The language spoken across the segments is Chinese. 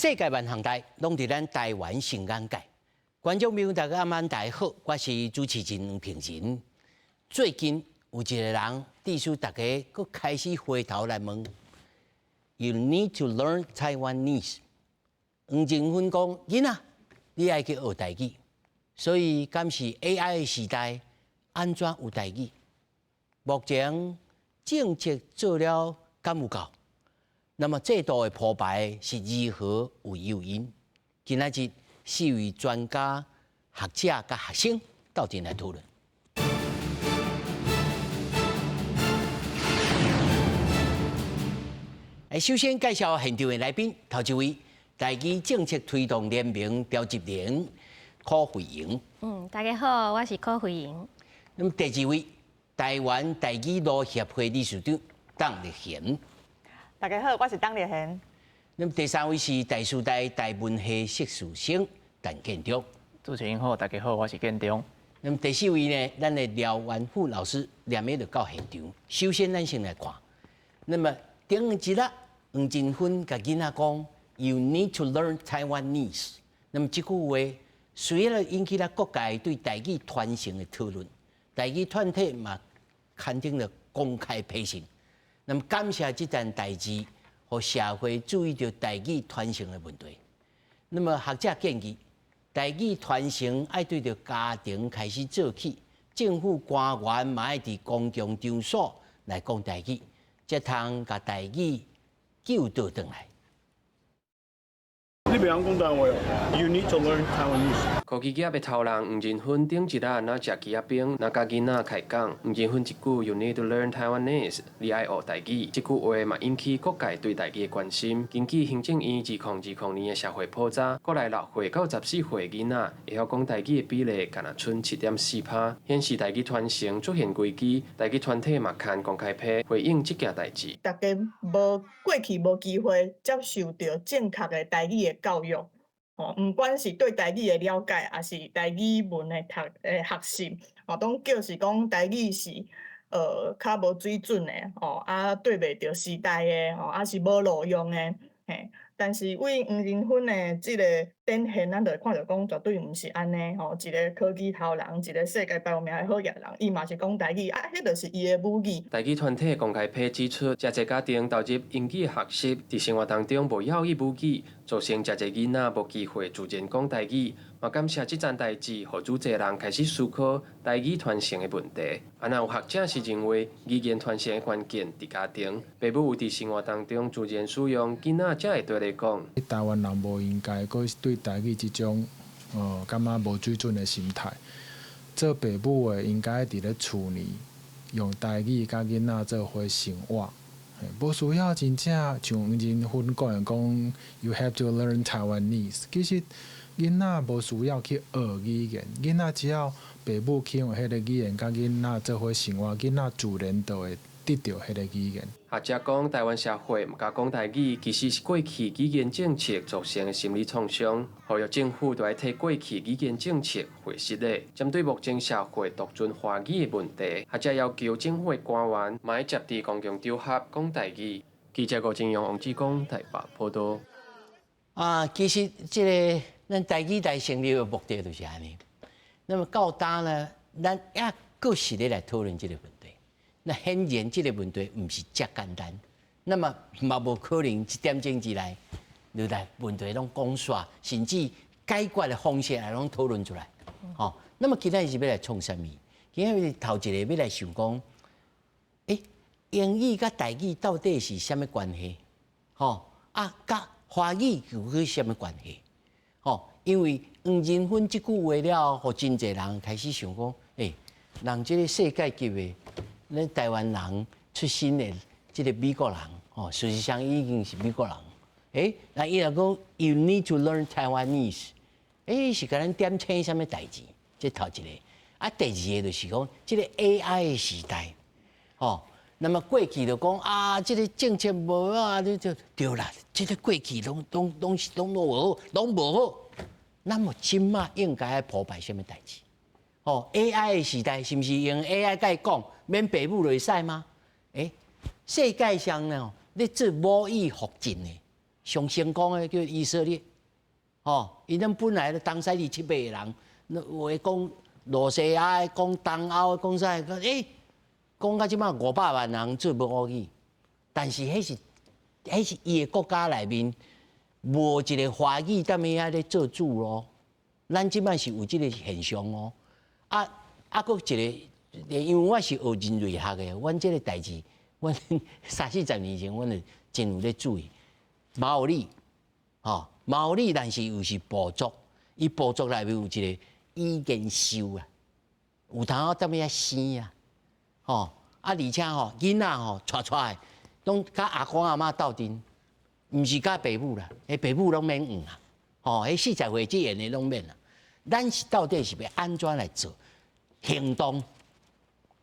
世界萬航台攏佇咱台灣新眼界。觀眾朋友大家晚大家好，我是主持人黃平仁。最近有一個人致使大家佫開始回頭來問 ，You need to learn Taiwanese。黃正芬講：囡仔，你愛去學台語。所以，敢是 AI 的時代，安怎有台語？目前政策做了敢有夠？那麼制度的鋪排是如何有誘因？今仔日4位專家、學者甲學生鬥陣來討論。首先介紹現場的來賓，頭一位台語政策推動聯盟召集人柯惠瑩。大家好，我是柯惠瑩。那麼第二位台灣台語路協會理事長鄧立賢。大家好，我是鄧立賢。那麼第三位是台師大台文系碩士生陳建中。主持人好，大家好，我是建中。那麼第四位呢，咱的廖元富老師連夜就到現場。首先，咱先來看。那麼頂一日，黃正芬甲囡仔講 ，You need to learn Taiwanese。那麼這句話，雖然引起了各界對台語傳承的討論，台語團體嘛刊登了公開批示。那麼感謝這件代誌，讓社會注意到台語傳承的問題。那麼學者建議，台語傳承要對着家庭開始做起，政府官員嘛要佇公共場所來講台語，才通把台語救倒轉來。你袂曉講台語哦 ，You need to learn Taiwanese。科技業的頭人黃正芬頂一日若食雞仔餅，若甲囡仔開講，黃正芬一句 You need to learn Taiwanese， 你愛學台語，這句話嘛引起各界對台語的關心。根據行政院2020年的社會普查，國內6歲到14歲的囡仔會曉講台語的比例，敢若剩7.4%，顯示台語傳承出現危機。台語團體嘛刊公開批回應這件代誌。大家過去無機會接受到正確的台語的教育。唔管是對台語的了解，還是台語文的學習，攏叫是講台語是較無水準的，對袂着時代的，是無路用的，嘿。但是為黃正芬的這個展現，咱就看到講絕對唔是安尼，一個科技頭人，一個世界排名的好野人，伊嘛是講台語，迄就是伊的母語。台語團體公開批指出，遮濟家庭投入英語學習，佇生活當中無曉伊母語，造成遮濟囡仔無機會自然講台語。嘛感謝這件代誌，互主濟人開始思考台語傳承的問題。也有學者是認為，語言傳承的關鍵佇家庭，父母有佇生活當中自然使用，囡仔才會對來講。台灣人無應該擱對台語這種感覺無水準的心態。做父母的應該佇咧厝裡用台語甲囡仔做伙生活，無需要真正像黃正芬講 ，You have to learn Taiwanese。其實囡仔無需要去學語言，囡仔只要父母去用迄個語言甲囡仔做伙生活，囡仔自然就會得到迄個語言。學者講，台灣社會唔敢講台語，其實是過去語言政策造成的心理創傷。呼籲政府就要替過去語言政策回實的，針對目前社會獨尊華語的問題，學者要求政府的官員嘛要接佇公共場合講台語。記者郭金陽、王志光台北報道。其實這個咱台語台成立的目的就是安尼。那麼到當呢，咱也各實咧來討論這個問題。那顯然這個問題唔是遮簡單。那麼嘛無可能一點鐘之內，就來問題攏講煞，甚至解決的方式也攏討論出來。那麼今仔日要來創啥物？今仔日頭一個要來想講，英語甲台語到底是啥物關係？甲華語又是啥物關係？因為黃正芬這句話了，互真濟人開始想講，人這個世界級的，咱台灣人出身的這個美國人，事實上已經是美國人。那伊若講 You need to learn Taiwanese， 是甲咱點稱啥物代誌？這頭一個。第二個就是講，這個 AI 的時代，那麼過去就講這個政策無就對啦，這個過去攏無好。那麼今麥應該要鋪排什麼代誌？AI 的時代是不是用 AI 甲伊講，免父母就會使嗎？世界上呢，咧做母語復振的，上成功的叫以色列，哦，因咱本來咧東西200個人，那話講羅西亞，講東歐，講啥？講到即馬500萬人做無語語，但是迄是伊個國家內面無一個華語踮遐咧做主咯。咱即馬是有即個現象哦。啊，佫一個，因為我是學人類學的，阮即個代誌，阮30-40年前，阮就真有咧注意。毛利，吼，毛利，但是又是部族，伊部族內面有一個伊研修啊，有通好踮遐生啊，吼，啊而且吼囡仔吼帶的，攏甲阿公阿媽鬥陣，毋是甲爸母啦，爸母攏免養啊，吼，迄40歲之前的攏免啦。咱是到底是要安怎來做行動？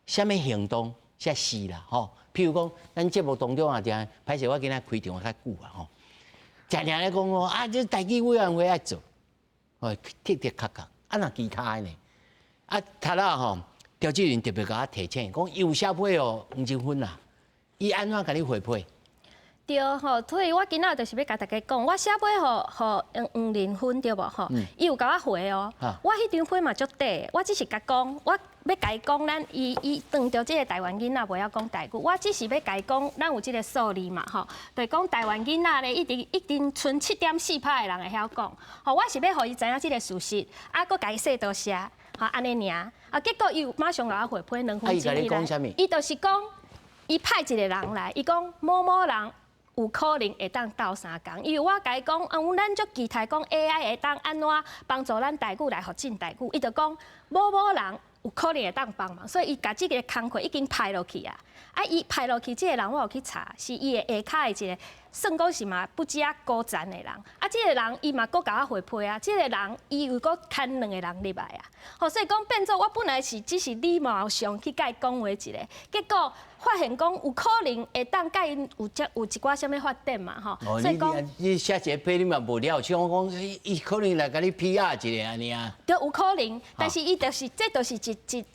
啥物行動才是啦？吼，譬如講，咱節目當中啊，定歹勢我今仔開場較久啊，吼，常常咧講哦，啊，這代誌委員會愛做，哦，的確確，啊，若其他的呢？啊，頭仔吼，趙志雲特別甲我提醒，講有寫批哦，黃金芬啊，伊安怎甲你回批？對吼，所以我今仔就是要甲大家講，我寫批互黃仁勳對無吼，伊有甲我回哦，我迄張批嘛足短，我只是甲講，我要甲伊講，咱伊當着即個台灣囡仔袂曉講台語，我只是要甲伊講，咱有即個數字嘛吼，就是講台灣囡仔咧一定剩7.4%的人會曉講，吼，我是要互伊知影即個事實，啊，佫甲伊說多寫，吼，安尼爾，啊，結果伊有馬上甲我回批2分鐘以來，伊就是講，伊派一個人來，伊講某某人。有可能會當鬥3工，因為我甲伊講，咱足期待講 AI 會當安怎幫助咱台語來發展台語，伊就講某某人有可能會當幫忙，所以伊甲即個工課已經派落去啊。啊，伊派落去，即個人我有去查，是伊的下骹的一個，算講是嘛不止高層的人。啊，即個人伊嘛佫甲我回批啊，即個人伊又佫牽2個人入來啊。吼，所以講變做我本來是只是禮貌上去甲伊講話一個，結果發現講有可能會當甲因有一寡啥物發展嘛吼。所以講你寫一個批你嘛無了，像我講伊可能來甲你 PR 一個安尼啊。對，有可能，但是伊就是這就是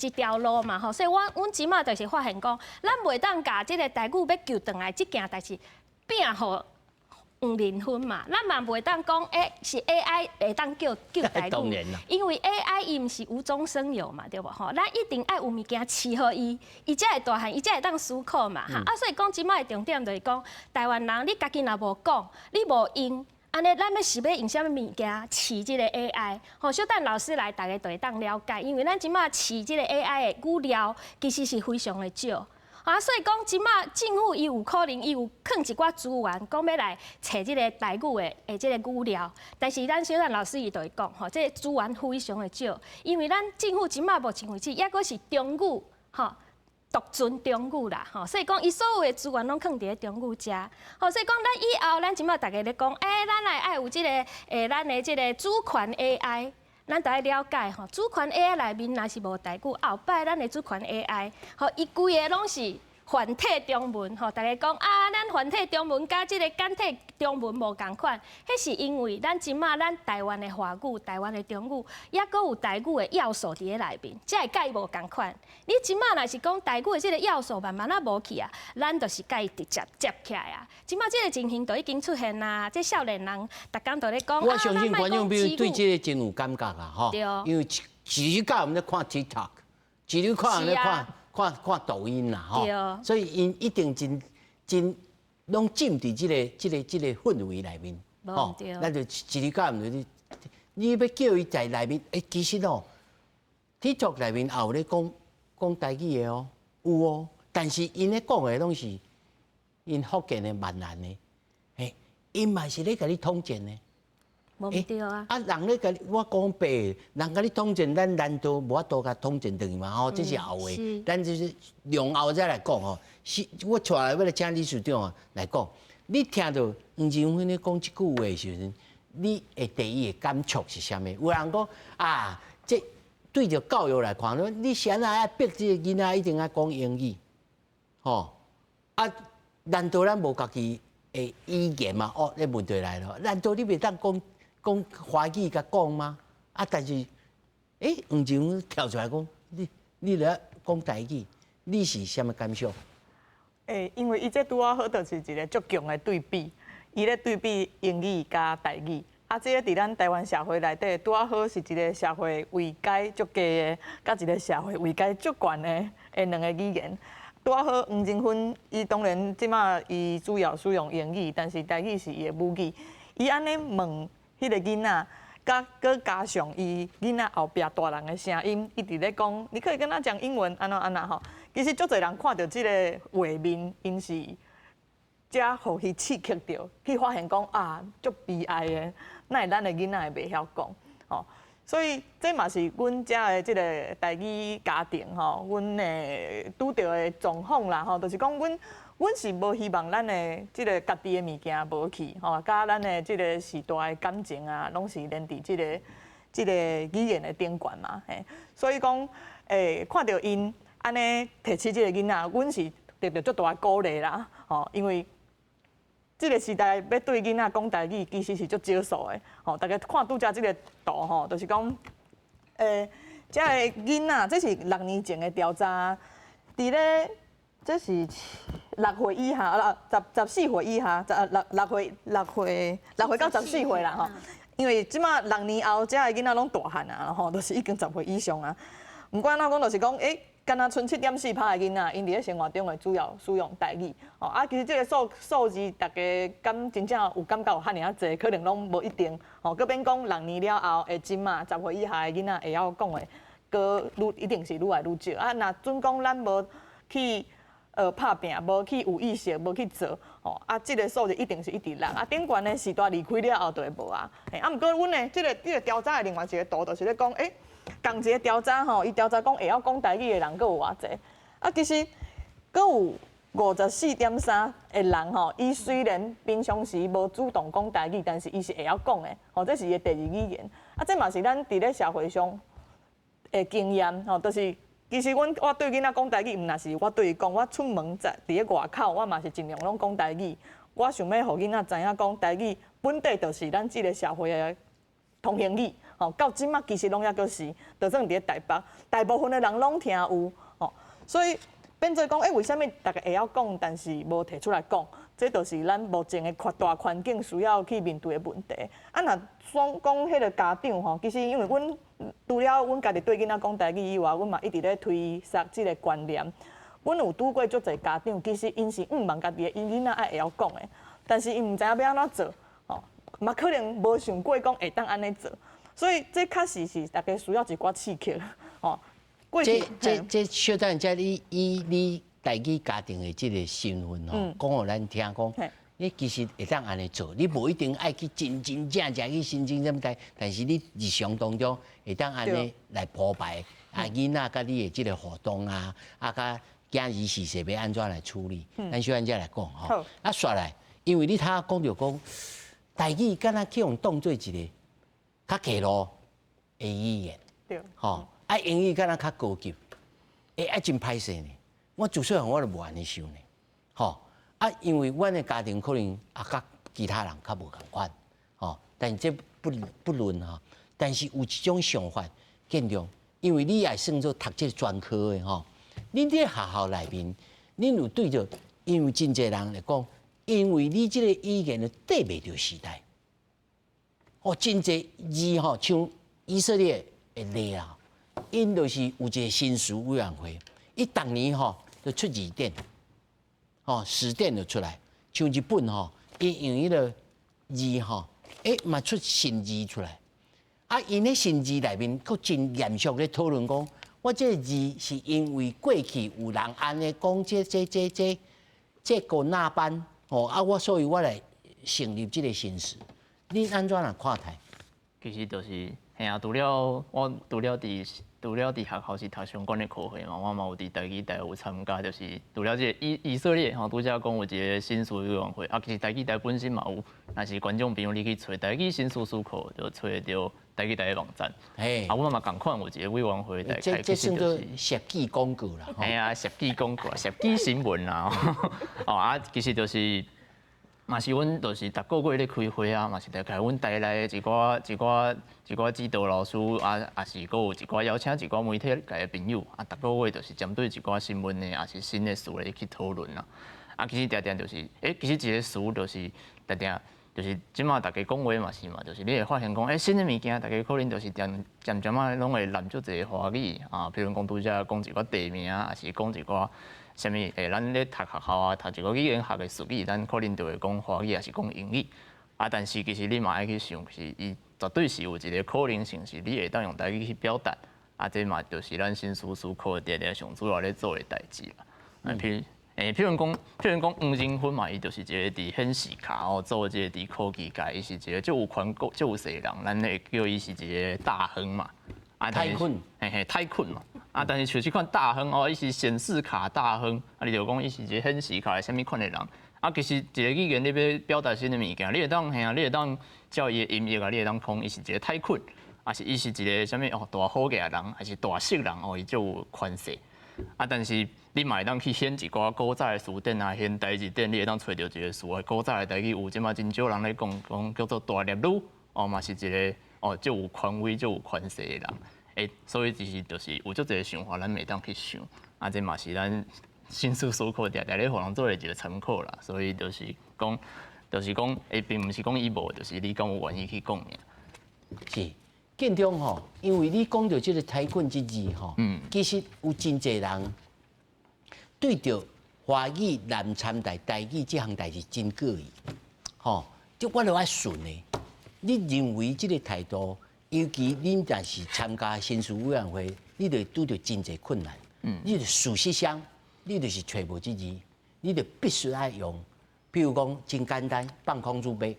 一條路嘛吼，所以阮即馬就是發現講，咱袂當甲即個台語要救轉來即件代誌變互黃仁勳嘛，咱嘛袂當講是 AI 會當救台語，因為 AI 伊毋是無中生有嘛，對無吼？咱一定愛有物件飼好伊，伊才會大漢，伊才會當思考嘛哈。啊，所以講即馬的重點就是講，台灣人你家己若無講，你無用。安尼，咱是要用啥物物件飼即個 AI？吼，小等老師來，大家就會當了解，因為咱即馬飼即個 AI 的語料其實是非常的少。啊，所以講即馬政府伊有可能伊有囥一寡資源，講要來找即個台語的即個語料，但是咱小等老師伊就會講，吼，即個資源非常的少，因為咱政府即馬目前為止，抑閣是中語，吼。獨尊中語啦，吼，所以講伊所有的資源攏囥佇咧中語遮，吼，所以講咱以後咱即馬大家咧講，咱來愛有即個咱的即個主權 AI， 咱就愛了解吼，主權 AI 內面若是無台語，後擺咱的主權 AI， 吼，伊規個攏是繁體中文，吼，大家講咱繁體中文甲即個簡體中文無共款，迄是因為咱即馬咱台灣的華語、台灣的中語，抑閣有台語的要素佇咧內面，才會甲伊無共款。你即馬若是講台語的即個要素慢慢啊無去啊，咱就是甲伊直接接起來啊。即馬即個情形都已經出現啦，即少年人逐工都咧講我相信觀眾朋友對這個真有感覺啦，吼，對，因為時間我們咧看 TikTok， 一日看咧看抖音啦，吼，所以因一定真攏浸佇這個氛圍內面，吼，咱就一日看你要叫伊在內面，其實哦 ，TikTok 內面也有咧講台語的哦，有哦，但是因咧講的攏是因福建的閩南的，因嘛是咧甲你統戰的。無對啊！人咧甲我講白，人甲你統戰，咱難道無法度甲統戰轉去嘛？吼，這是後話，咱就是用後再來講吼。是，我帶來要來請理事長來講。你聽到黃仁勳咧講這句話的時陣，你的第一個感觸是啥物？有人講這對着教育來看，你現在要逼這個囡仔一定要講英語，吼難道咱無家己的語言嘛？這問題來了，難道你袂當講華語甲講嗎？但是，黃仁勳跳出來講，你來講台語，你是啥物感想？因為伊這拄好好，就是一個足強的對比。伊咧對比英語加台語。啊，這個佇咱台灣社會內底，拄啊好是一個社會位階足低的，甲一個社會位階足懸的兩個語言。拄啊好，黃金芬伊當然即馬伊主要使用英語，但是台語是伊的母語。伊安尼問迄個囡仔，佮加上伊囡仔後壁大人的聲音，一直咧講，你可以跟他講英文，安怎吼。其實足儕人看到即個畫面，因是才互伊刺激到，去發現講啊，足悲哀的。那會咱的囡仔會袂曉講，吼，所以這嘛是阮遮的即個台語家庭吼，阮的拄到的狀況啦，吼，就是講阮是無希望咱的即個家己的物件無去，吼，甲咱的即個時代的感情啊，攏是連佇即個語言的頂懸嘛，嘿，所以講看到因安尼提起即個囡仔，阮是得到足大的鼓勵啦，吼，因為這個時代要對囡仔講台語，其實是足少數的。吼，大家看拄則這個圖吼，就是講，這個囡仔，這是6年前的調查，佇咧，這是6歲以下，14歲以下，6歲到14歲啦吼。因為即馬6年後，這個囡仔攏大漢啊，吼，都是已經10歲以上啊。毋管哪講，就是講，敢若剩7.4%的囡仔，因佇咧生活中會主要使用台語。哦，啊，其實這個數字，大家真正有感覺有遐爾啊濟，可能攏無一定。哦，佮免講6年了後，今仔10歲以下的囡仔會曉講的，一定是愈來愈少。啊，若準講咱無去拍拼，無去有意識，無去做，哦，啊，這個數字一定是一直落。啊，頂懸的時代離開了後就會無啊。啊，毋過阮的這個調查的另外一個圖，就是咧講，同一個調查吼，伊調查講會曉講台語的人，佫有偌濟？啊，其實佫有54.3%的人吼，伊雖然平常時無主動講台語，但是伊是會曉講的。吼，這是伊的第二語言。啊，這嘛是咱佇咧社會上的經驗。吼，就是其實我對囡仔講台語，毋若是我對伊講，我出門在佇咧外口，我嘛是盡量攏講台語。我想要互囡仔知影講台語本地就是咱這個社會的通行語。吼，到即馬其實攏抑閣是，就算佇咧台北，大部分的人攏聽有。吼，所以變做講，為什麼大家會曉講，但是無提出來講？這就是咱目前的大環境需要去面對的問題。啊，若雙講迄個家長吼，其實因為阮除了阮家己對囡仔講台語以外，阮嘛一直咧推廣這個觀念。阮有拄過足儕家長，其實因是望家己的囡仔愛會曉講的，但是因毋知影要安怎做，吼，嘛可能無想過講會當安尼做。所以這確實是大家需要一寡刺激，吼。這小等者你台語家庭的這個身份吼，講互咱聽講，你其實會當安尼做，你無一定愛去真正去申請什麼台，但是你日常當中會當安尼來鋪排啊囡仔甲你的這個互動啊，甲囝兒時勢要安怎來處理，咱小等者來講吼。啊，煞來，因為你頭講着講台語，敢若去用當做一個較低落的語言，吼，啊英語敢若較高級，愛真歹勢呢。我自細漢我就無安尼想呢，吼，啊，因為阮的家庭可能甲其他人較無共款，吼，但這不論吼，但是有一種想法，見着，因為你也算做讀這個專科的吼，恁在學校內面，恁有對着，因為真濟人來講，因為你這個語言對袂着時代。哦，真濟字吼，像以色列的例啊，因就是有一個新書委員會，伊逐年吼就出字典，吼詞典就出來。像日本吼，伊用迄個字吼，嘛出新字出來。啊，因咧新字內面，佫真嚴肅咧討論講，我這個字是因為過去有人安尼講，這個那班吼啊，所以我來成立這個新詞。你安怎來看待？其實就是嘿啊，除了佇學校是讀相關的課程嘛，我嘛有佇台語台有參加，就是除了這個以色列吼，拄則講有一個新書委員會，啊，其實台語台本身嘛有，若是觀眾朋友你去找台語新書書庫，就找得到台語台的網站。嘿，啊，我嘛共款有一個委員會來開，這算做設計廣告啦。嘿啊，設計廣告、設計新聞啦。哦啊，其實就是。嘛是阮就是逐個月咧開會啊，嘛是來開阮台內一寡指導老師啊，也是閣有一寡邀請一寡媒體界的朋友啊，逐個月就是針對一寡新聞的，也是新的事來去討論啦。啊，其實常常就是其實一個詞就是常常就是即馬大家講話嘛是嘛，就是你會發現講新的物件，大家可能就是漸漸啊攏會攬足一個華語啊，比如講拄則講一個地名啊，還是講一個啥物咱咧讀學校啊，讀一個語言學的術語，咱可能就會講華語，還是講英語。啊，但是其實你嘛愛去想，是伊絕對是有一個可能性，是你會當用台語去表達。啊，這嘛就是咱新書思考的常常主要咧做的代誌啦。譬如講黃仁勳嘛，伊就是一個佇顯示卡做一個佇科技界，伊是一個足有寬廣、足有勢人，咱會叫伊是一個大亨嘛。啊，太坤，太坤嘛。啊，但是像這款大亨伊是顯示卡大亨，啊，你就講伊是一個顯示卡的啥物款的人。啊，其實一個語言你要表達新的物件，你會當你會當叫伊的音譯啊，你會當講伊是一個太坤。啊是伊是一個啥物大好嘅人，還是大識人伊就有權勢。啊，但是你嘛會當去顯一寡古早嘅詞典啊，顯台字典，你會當找到一個詞，古早嘅台語有即馬真少人咧講叫做大業女，嘛是一個就有權威、就有權勢嘅人。所以就是有足一個想法，咱會當去想。啊，這嘛是咱新書思考常常咧互人做一個參考啦。所以就是講，並毋是講伊無，就是你敢有願意去講爾。是。建中吼，因為你講到這個太坤這字吼，其實有真濟人對着華語南參台語這項代志真過意，吼，即我就愛順的。你認為這個態度，尤其恁若是參加新書委員會，你就拄着真濟困難，你就事實上，你就是找無這字，你就必須愛用，比如講真簡單，放空自卑，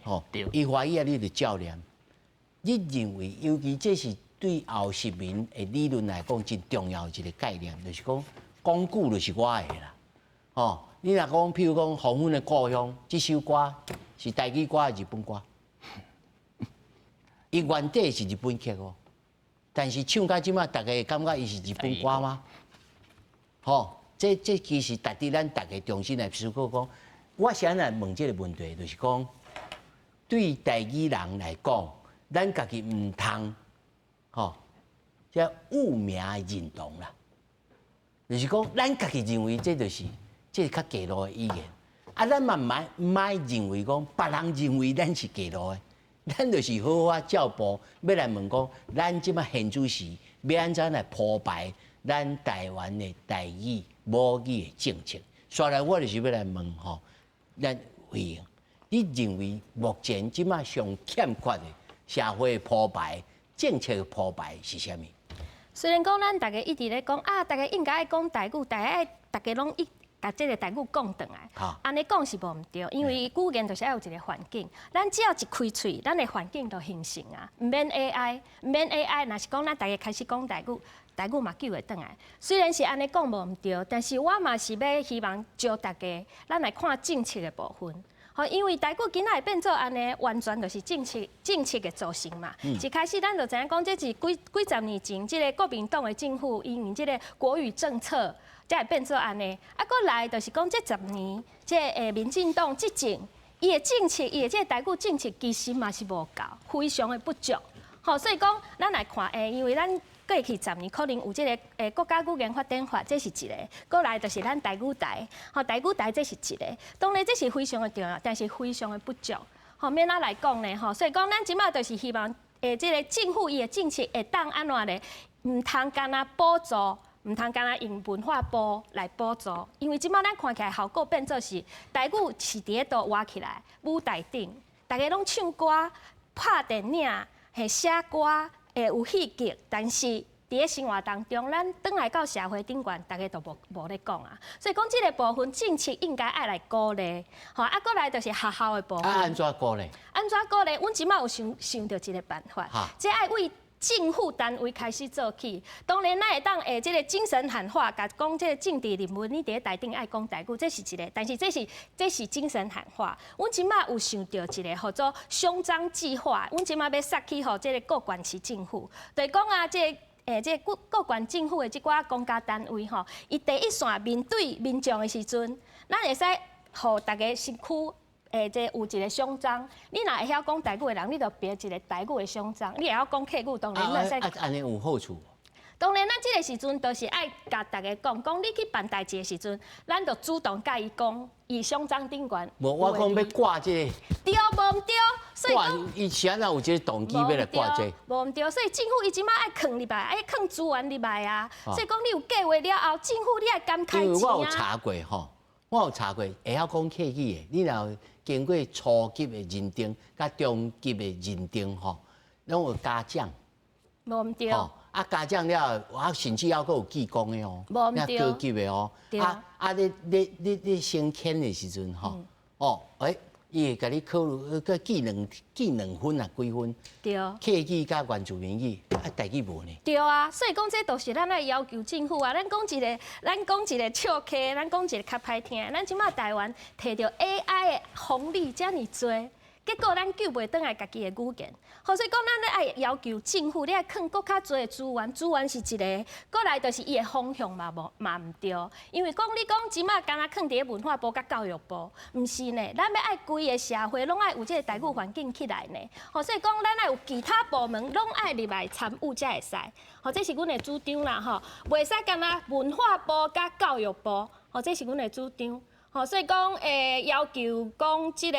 吼，伊華語啊，你就照念。你認為，尤其這是對後殖民的理論來講，真重要一個概念，就是講講句就是我的啦。哦，你若講，譬如講黃昏的故鄉，這首歌是台語歌還是日本歌？伊原底是日本曲哦，但是唱到即馬，大家會感覺伊是日本歌嗎？吼，這其實值得咱大家重新來思考講。我想來問這個問題，就是講對台語人來講。咱家己唔通，吼，即污名認同啦。就是講，咱家己認為這就是較低路的語言，啊，咱嘛唔愛認為講，別人認為咱是低路的，咱就是好好照步，要來問講，咱即馬現主時要安怎來鋪排咱台灣的台語母語的政策。所以我就是要來問吼，咱委員，你認為目前即馬上欠缺的？社會鋪排、政策的鋪排是啥物？雖然講咱大家一直咧講啊，大家應該愛講台語，大家攏把這個台語講轉來。安尼講是無毋對，因為語言就是要有一個環境。咱只要一開喙，咱的環境就形成啊。毋免 AI，若是講咱大家開始講台語嘛救會轉來。雖然是安尼講無毋對，但是我嘛是要希望招大家，咱來看政策的部分。吼，因為台語今仔會變做安尼，完全就是政策的造成嘛。一開始咱就知影講，這是幾十年前，這個國民黨的政府因為這個國語政策，才會變做安尼。啊，過來就是講這10年，這民進黨執政，伊的政策，伊的這個台語政策其實嘛是無夠，非常的不足。吼，所以講咱來看，因為咱過去10年可能有這個國家語言發展法，這是一個；過來就是咱台語台，吼台語台這是一個。當然這是非常的重要，但是非常的不足。吼，免哪來講呢？吼，所以講咱即馬就是希望，這個政府伊的政策會當安怎呢？唔通干那補助，唔通干那用文化部來補助，因為即馬咱看起來效果變做是台語是佇咧度活起來，舞台頂，大家攏唱歌、拍電影、寫歌。有戲劇，但是佇咧生活當中，咱轉來到社會頂懸，大家都無咧講啊。所以講，這個部分政策應該愛來鼓勵，吼啊，過來就是學校的部分。安怎鼓勵？安怎鼓勵？阮即馬有想到一個辦法，即愛為政府單位開始做起。當然，咱會當這個精神喊話，甲講這個政治人物，你佇咧台頂愛講台語，這是一個。但是這是精神喊話。阮即馬有想到一個叫做胸章計劃，阮即馬要殺去互這個各縣市政府，就是講啊，這各縣政府的這寡公家單位吼，伊第一線面對民眾的時陣，咱會使互大家身軀。這有一個胸章，你若會曉講台語的人，你就別一個台語的胸章；你會曉講客語，當然你會使。安尼有好處。當然，咱這個時陣都是愛甲大家講，你去辦代誌的時陣，咱就主動甲伊講，伊上章頂懸。無，我講要掛這個。對，無毋對，所以講伊是安怎有這個動機要來掛這個？無毋對，所以政府伊即馬愛囥入來，愛囥資源入來啊。所以講你有計劃了後，政府你愛敢開錢啊？因為我有查過吼，我有查過，會曉講客語的，你若經過初級的認定，甲中級的認定吼，攏有嘉獎。無毋對。啊，嘉獎了，我甚至還佫有技工的哦，那高級的哦。你升遷的時陣吼，伊會甲你考慮個技能分啊幾分？對。客語甲原住民語，台語無呢？對啊，所以講這都是咱來要求政府啊。咱講一個笑客，咱講一個較歹聽，咱即馬台灣摕到 AI 的紅利遮爾多。結果咱救袂轉來家己的語言，所以講咱咧愛要求政府咧囥更較多的資源是一個，過來就是伊的方向嘛毋對，因為講你講即馬敢若囥佇文化部甲教育部，毋是呢，咱要愛規個社會攏愛有這個台語環境起來呢，所以講咱愛有其他部門攏愛入來參與才會使，這是阮的主張啦吼，袂使敢若文化部甲教育部，這是阮的主張，所以講要求講即個。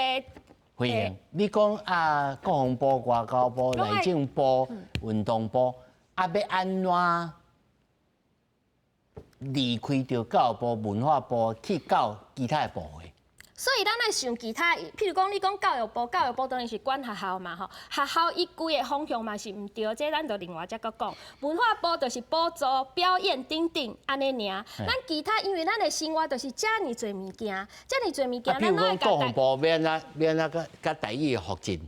歡迎，你講啊，國防部、外交部、內政部、運動部，要安怎離開掉教育部、文化部去到其他的部會？所以咱來想其他，譬如講你講教育部當然是管學校嘛吼，學校伊規個方向嘛是毋對，這咱就另外再閣講。文化部就是補助表演等等安尼爾，咱其他因為咱的生活就是遮爾濟物件，譬如講國防部要安怎甲台語的復振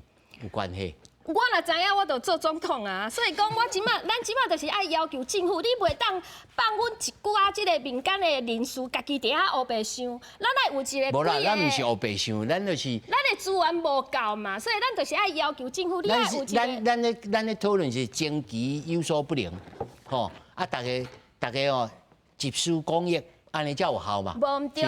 有關係？我若知影，我就做總統啊！所以講，咱即馬就是愛要求政府，你袂當放阮一寡即個民間的人士，家己伫遐烏白想。咱愛有一個。無啦，咱毋是烏白想，咱就是咱的資源無夠嘛，所以咱就是愛要求政府，你愛有一個。咱咧討論是經濟有所不能，吼啊！大家哦，集思廣益。安尼才有效嘛？無毋對，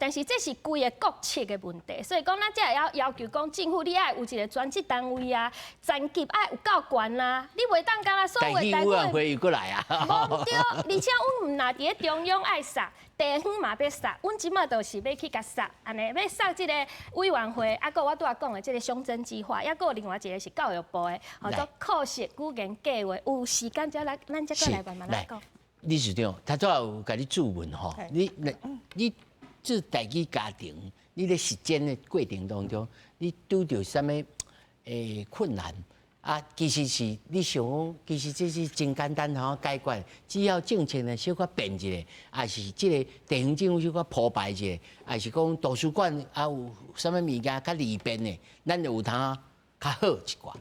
但是這是規個國策的問題，所以講咱才會要求講政府你愛有一個專職單位啊，層級愛有夠懸啦，你袂當干啦所有的台灣會又過來啊。無毋對，而且阮毋若佇咧中央愛殺，地方嘛要殺，阮即馬就是要去甲殺，安尼要殺即個委員會，啊，個我拄仔講的即個雙增計劃，抑個有另外一個是教育部的，做課時語言計劃，有時間再來，咱再過來慢慢來講。理事長，他都有甲你質問吼，你這台語家庭，你咧實踐的過程當中，你拄到什麼困難啊？其實是你想講，其實這是真簡單吼解決，只要政策呢小可變一下，還是這個地方政府小可鋪排一下，還是講圖書館啊有什麼物件較利便的，咱就有通較好一寡。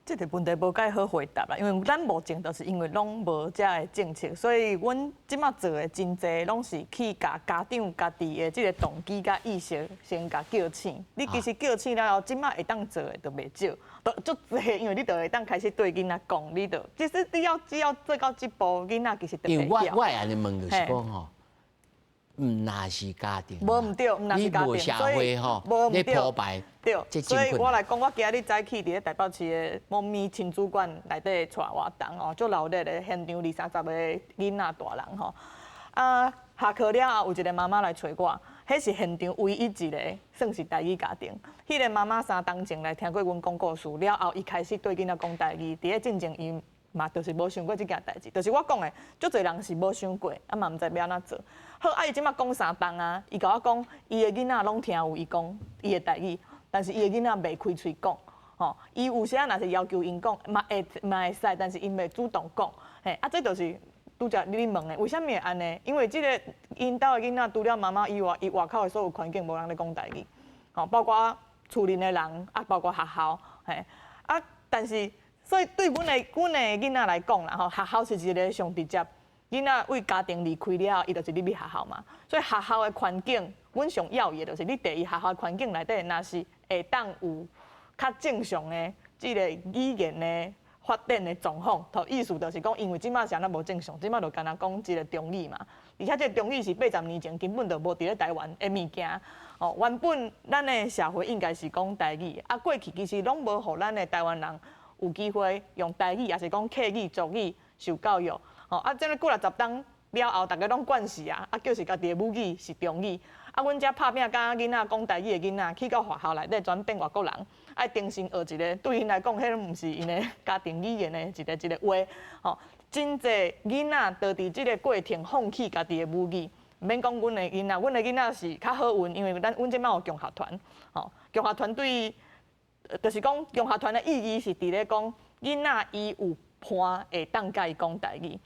這個問題無介好回答啦，因為咱目前就是因為攏無遮個政策，所以阮即馬做的真濟攏是去甲家長家己的這個動機甲意識先甲叫醒。你其實叫醒了後，即馬會當做的都袂少，都足濟，因為你就會當開始對囡仔講，你就其實只要做到這步，囡仔其實就會曉。因為我安尼問就是講吼。毋那是家庭，無毋對，毋那是家庭，社會吼，你鋪排，對，所以我來講，我今日早起佇咧台北市的貓咪親子館內底帶活動哦，足熱烈的現場20-30個囡仔大人吼，啊，下課了後有一個媽媽來找我，迄是現場唯一一個算是台語家庭。迄個媽媽3當前來聽過阮講故事了後，伊開始對囡仔講台語，佇咧進前伊嘛就是無想過這件代志，就是我講的，足儕人是無想過，啊嘛毋知要安怎做。好，啊伊即馬講3檔啊，伊甲我講，伊的囡仔攏聽有伊講伊的台語，但是伊的囡仔袂開喙講，吼，伊有時啊若是要求因講，嘛會使，但是因袂主動講，嘿，啊這就是拄則你問的，為什麼會安尼？因為這個因兜的囡仔除了媽媽以外，伊外口的所有環境無人咧講台語，吼，包括厝鄰的人，啊包括學校，嘿，啊但是所以對阮的囡仔來講啦，吼，學校是一個上直接。囡仔為家庭離開了後，伊就是入去學校嘛。所以學校的環境，阮上要義的就是你第一學校的環境內底，若是會當有較正常的即個語言的發展的狀況。頭意思就是講，因為即馬是安那無正常，即馬就干那講一個中語嘛。而且這個中語是80年前根本就無佇咧台灣的物件。哦，原本咱的社會應該是講台語，啊過去其實攏無互咱的台灣人有機會用台語，也是講客語、族語受教育。吼，啊，這個過了10冬了後，大家攏慣勢啊，啊，叫是家己的母語是中語。啊，阮遮拍拼甲囡仔講台語的囡仔，去到學校內底轉變外國人，愛重新學一個，對因來講，迄毋是因的家庭語言的一個話。吼，真濟囡仔都佇即個過程放棄家己的母語。免講阮的囡仔，阮的囡仔是較好運，因為阮即擺有共學團。吼，共學團對，就是講共學團的意義是佇咧講囡仔伊有伴會當甲伊講台語。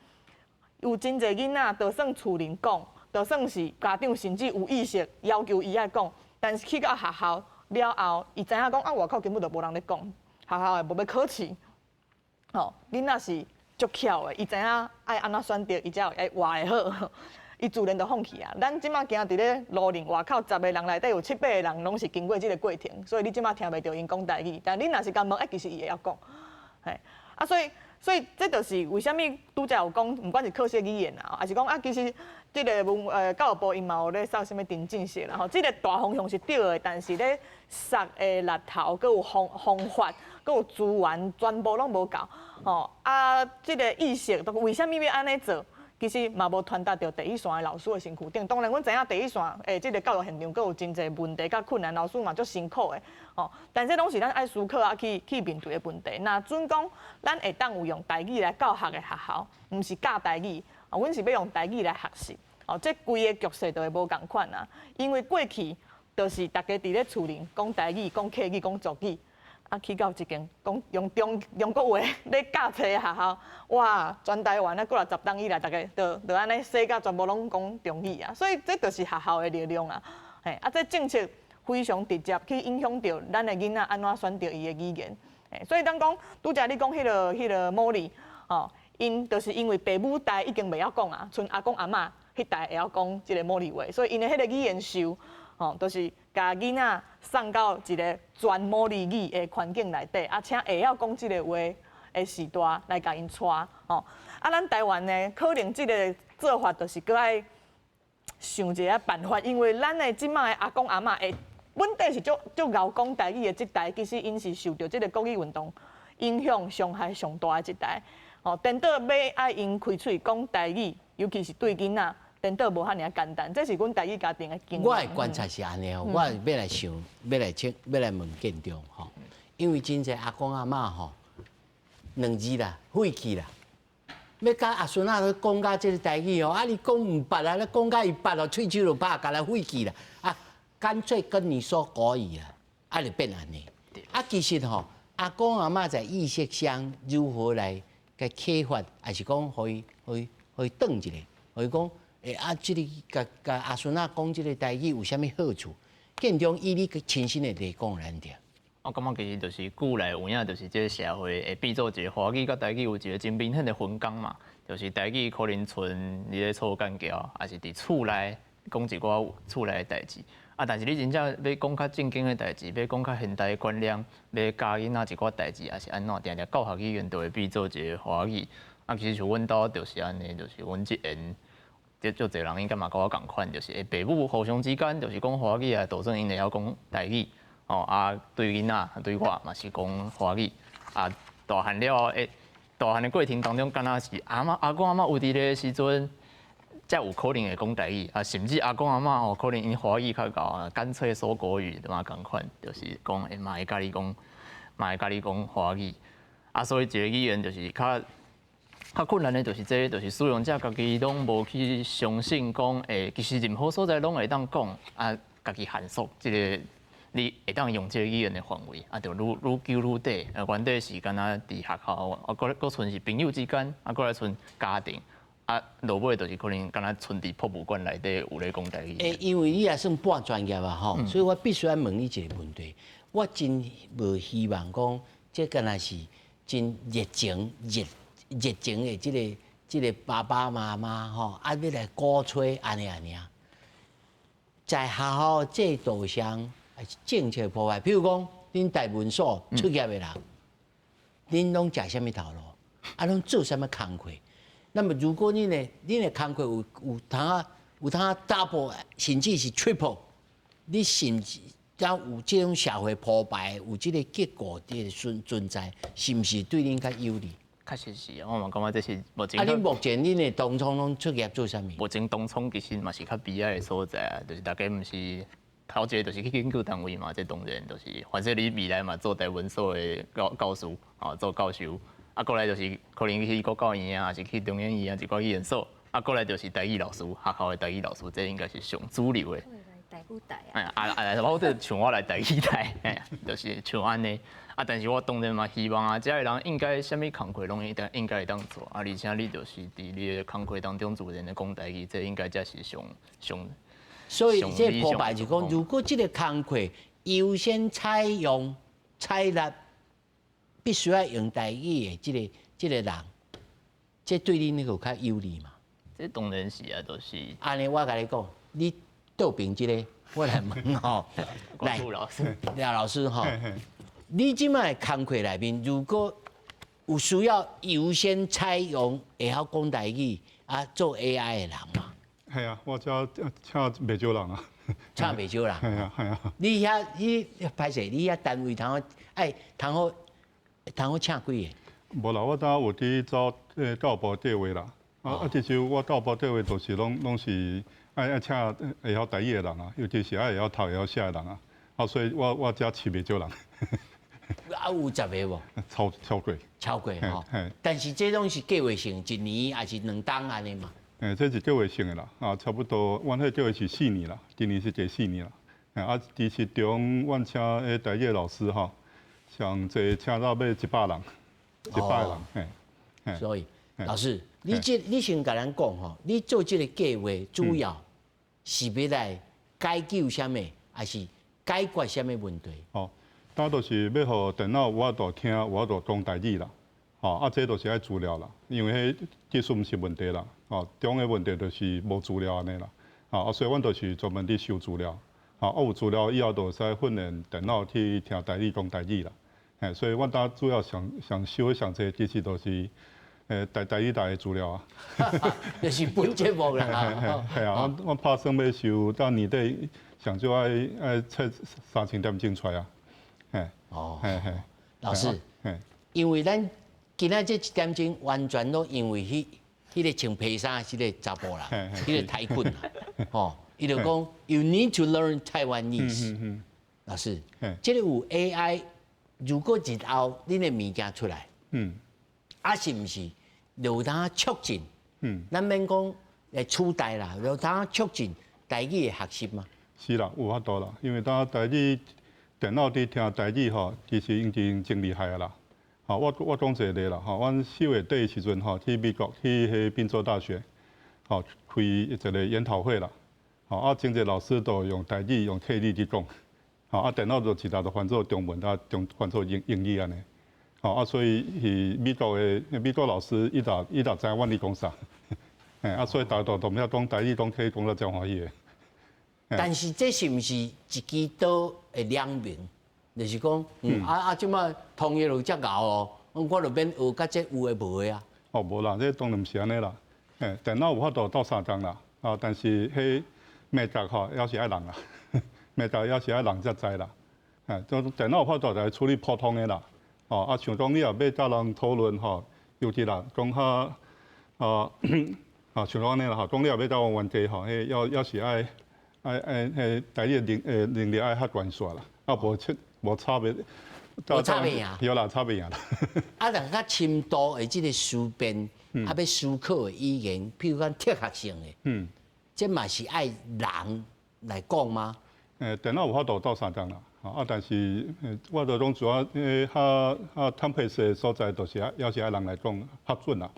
有真濟囡仔，就算厝裡講。就算是家長甚至有意識要求伊愛講，但是去到學校了後，伊知影講啊，外口根本就無人咧講，學校也無要考試。吼，囡仔是足巧的，伊知影愛安怎選擇，伊才會活會好。伊自然就放棄啊。咱即馬行佇咧路寧外口10個人內底有7、8個人攏是經過即個過程，所以你即馬聽袂到因講台語，但你若是敢問，其實伊會曉講。嘿，啊，所以這就是為什麼拄則有講，不管是科學語言啊，還是講啊，其實。即個教育部因嘛有咧掃啥物電政策啦吼，即個大方向是對的，但是咧殺的力頭，佮有方法，佮有資源，全部攏無夠吼。啊，即個意識，為什麼要安尼做？其實嘛無傳達到第一線的老師的身軀頂。當然，阮知影第一線即個教育現場，佮有真濟問題甲困難，老師嘛足辛苦的吼。但是攏是咱愛思考啊，去面對的問題。那準講，咱會當有用台語來教學的學校，毋是教台語。啊，阮是要用台語來學習，哦，這規個局勢就會無共款啊。因為過去就是大家佇咧厝裡講台語、講客語、講族語，啊，去到一間講用中國話咧教冊的學校，哇，全台灣啊，過來10冬以來，大家就安尼世界全部攏講中語啊，所以這就是學校的力量啊。嘿，啊，這政策非常直接去影響到咱的囡仔安怎選擇伊的語言。嘿，所以當講拄則你講迄個茉莉，哦。因就是因為父母代已經袂曉講啊，剩阿公阿嬤迄代會曉講即個茉莉話，所以因的迄個語言秀，吼，就是甲囡仔送到一個全茉莉語的環境內底，啊，請會曉講即個話的時代來甲因帶，吼。啊，咱台灣呢，可能即個做法就是擱愛想一個辦法，因為咱的即擺的阿公阿嬤會，本地是足敖講台語的即代，其實因是受到即個國語運動影響傷害上大的一代。哦，顛倒要愛因開喙講台語，尤其是對囡仔，顛倒無遐爾簡單。這是阮台語家庭的經驗。我的觀察是安尼哦，我要來想，要來問建中吼，因為真濟阿公阿嬤吼，2字啦，廢去啦，要甲阿孫仔去講甲即個台語哦，啊你講唔捌啊，你講甲伊捌哦，喙鬚就歹，甲來廢去啦，啊，乾脆跟你說國語啦，啊就變安尼。啊，其實吼，阿公阿嬤在意識上如何來？個啟發，還是講可以轉一個，可以講即個甲阿孫仔講即個台語有啥物好處？建中以你親身的來講咱着。我感覺其實就是久來有影，就是即個社會會變做一個華語甲台語有一個真明顯的分工嘛。就是台語可能存你咧厝幹譙，還是佇厝內講一寡厝內的代誌。啊，但是你真正要講較正經的代誌，要講較現代的觀念，要教囡仔一寡代誌，也是安怎？定定教學語言就會變做一個華語。啊，其實像阮兜就是安尼，就是阮即緣，即足儕人應該嘛甲我共款，就是父母互相之間就是講華語啊，導致因會曉講台語。哦，啊，對囡仔對我嘛是講華語。啊，大漢了後，大漢的過程當中，敢若是阿公阿嬤有佇咧時陣。才有可能會講台語啊，甚至阿公阿嬤吼，可能因華語較高啊，乾脆說國語嘛共款，就是講嘛會甲你講華語啊，所以一個語言就是較困難的，就是這個，就是使用者家己攏無去相信講，其實任何所在攏會當講啊，家己限縮這個你會當用這個語言的範圍啊，就愈久愈短，原底是敢若佇學校啊，佫剩是朋友之間啊，佫來剩家庭。啊，落尾就是可能敢若存佇博物館內底有咧講台語。因為你也算半專業啊，吼，所以我必須要問你一個問題。我真無希望講，這敢若是真熱情的即個爸爸媽媽吼，啊要來鼓吹安尼。在學校制度上，還是政策破壞。譬如講，恁大文所出業的人，恁攏食啥物頭路？啊，攏做啥物工課？那麼如果恁的工課有通啊 double， 甚至是 triple， 你甚至才有這種社會鋪排，有這個結果的存在，是毋是對恁較有利？確實是，我嘛感覺這是目前。啊，恁目前恁的東創攏出業做啥物？目前東創其實嘛是較悲哀的所在啊，就是大家毋是頭一個就是去研究單位嘛，這當然就是反正你未來嘛做台文所的教師啊，做教授，啊，過來就是可能去國教院啊，還是去中央院啊，一寡語言所，啊，過來就是台語老師，學校的台語老師，這應該是上主流的。台語台啊。哎呀，包括像我來台語台，哎，就是像安尼。啊，但是我當然嘛希望啊，遮個人應該啥物工課攏應該會當做，啊，而且你就是佇你的工課當中自然的講台語，這應該才是上。所以這鋪排就講，如果這個工課優先採納必須要用台語的這個人，這對你有較有利嘛？這當然是啊，就是。安尼我甲你講，你倒邊這個，我來問吼，來，廖老師吼。你即擺工課內面，如果有需要優先採用會曉講台語啊做 AI 的人嘛？係啊，我請袂少人啊。請袂少人。係啊係啊。你歹勢，你遐單位通好請幾個？無啦，我當有佇走教部地位啦。啊，其實我教部地位都是攏是愛請會曉台語的人啊，尤其是愛會曉讀會曉寫的人啊。啊，所以我遮請袂少人。啊，有10個無？超過吼。但是這種是計劃性，1年還是2冬安尼嘛？這是計劃性的啦，啊，差不多，阮迄計劃是4年啦，今年是第4年啦。啊，其實中，阮請誒台語老師吼，上濟請到要100人，100人，所以，老師，你先甲咱講吼，你做這個計劃主要是要來解救啥物，還是解決啥物問題？哦。咱就是要互電腦有法度聽，有法度講台語啦，吼啊，這都是愛資料啦，因為迄技術毋是問題啦，吼，中個問題就是無資料安尼啦，吼啊，所以阮就是專門佇收資料，吼啊，有資料以後就會使訓練電腦去聽台語講台語啦，嘿，所以阮當主要上收的上濟其實都是台語台的資料啊，就是本節目啦，係啊，阮拍算要收到年底上少愛測3000點鐘出來啊。哦，老師，因為咱今仔這1點鐘完全都因為迄個穿皮衫迄個查甫啦，迄個台棍啦，吼，伊就講 You need to learn Taiwanese。老師，這個有 AI， 如果日後恁的物件出來，啊是毋是有當促進？咱免講取代啦，有當促進台語的學習嘛？是啦，有法度啦，因為當台語。電腦佇聽台語吼，其實已經真厲害啊啦！吼，我講一個例啦，吼，阮4月底的時陣吼，去美國去迄賓州大學，吼，開一個研討會啦，吼，啊，真濟老師都用台語用客語去講，吼，啊，電腦就其他都翻做中文，啊，翻做英語安尼，吼，啊，所以美國老師伊就知阮咧講啥，啊，所以大家都毋曉講台語講客語講到真歡喜的。但是這是毋是一支刀的兩面？就是講，即馬通業路遮熬哦，我就免學甲這有誒無誒啊。哦，無啦，這當然毋是安尼啦。電腦有法度鬥相共啦，啊，但是迄美角吼，還是愛人啦，美角還是愛人才知啦。就電腦有法度來處理普通誒啦。哦，啊，像講你若要甲人討論吼，尤其啦，講較像講安尼啦，吼，講你若要甲我問題吼，迄要是愛。台語能力愛較懸殊啦，啊無差別，無差別啊，有啦差別啊啦。啊，但較深度的即個思辨，啊要思考的語言，譬如講哲學性的，這嘛是愛人來講嗎？電腦有法度鬥相共啦，啊，但是我著講主要較坦白的所在，就是要是愛人來講較準啦，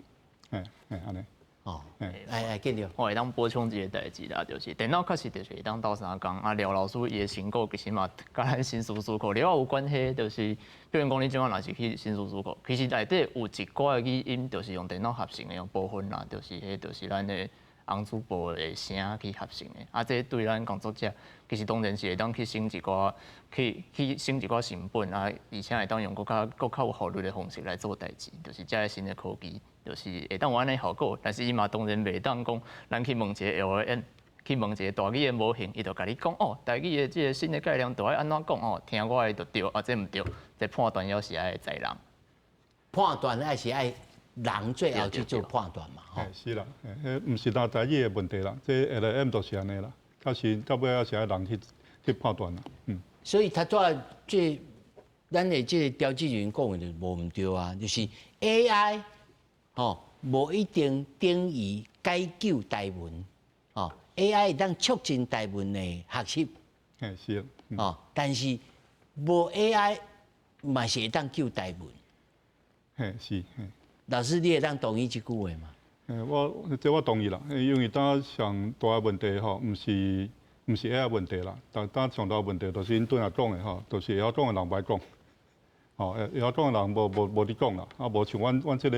安尼。哦，緊着。我會當補充一個代誌啦，就是電腦確實就是會當鬥相共。啊，廖老師伊的成果其實嘛，甲咱新書書庫了有關係，就是比如講你即馬若是去新書書庫，其實內底有一寡的語音，就是用電腦合成的用部分啦，就是迄就是咱的翁主播的聲去合成的。啊，這對咱工作者其實當然是會當去省一寡，去省一寡成本啊，而且會當用較有效率的方式來做代誌，就是這個新的科技。就是會當有安尼效果，但是伊嘛當然袂當講，咱去問一個去問一個大語的模型，伊就甲你講哦，台語的這個新的概念都愛安怎講哦，聽我的就對，啊這唔對，這判斷要是愛在人。判斷還是愛人最後去做判斷嘛，吼。是啦，毋是單台語的問題啦，這 LM 都是安尼啦，到尾也是愛人去判斷啦，所以他做這咱的這個調解員講的就無毋對啊，就是 AI 吼，無一定等於解救台文，哦 AI 會當促進台文的學習，是哦，但是無 AI 嘛是會當救台文，是。老師，你會當同意這句話嗎？我同意啦，因為當上大個問題吼，毋是 AI 問題啦，但上大問題就是因對下講的吼，就是會曉講的人歹講，吼會曉講的人無咧講啦，啊無像阮即個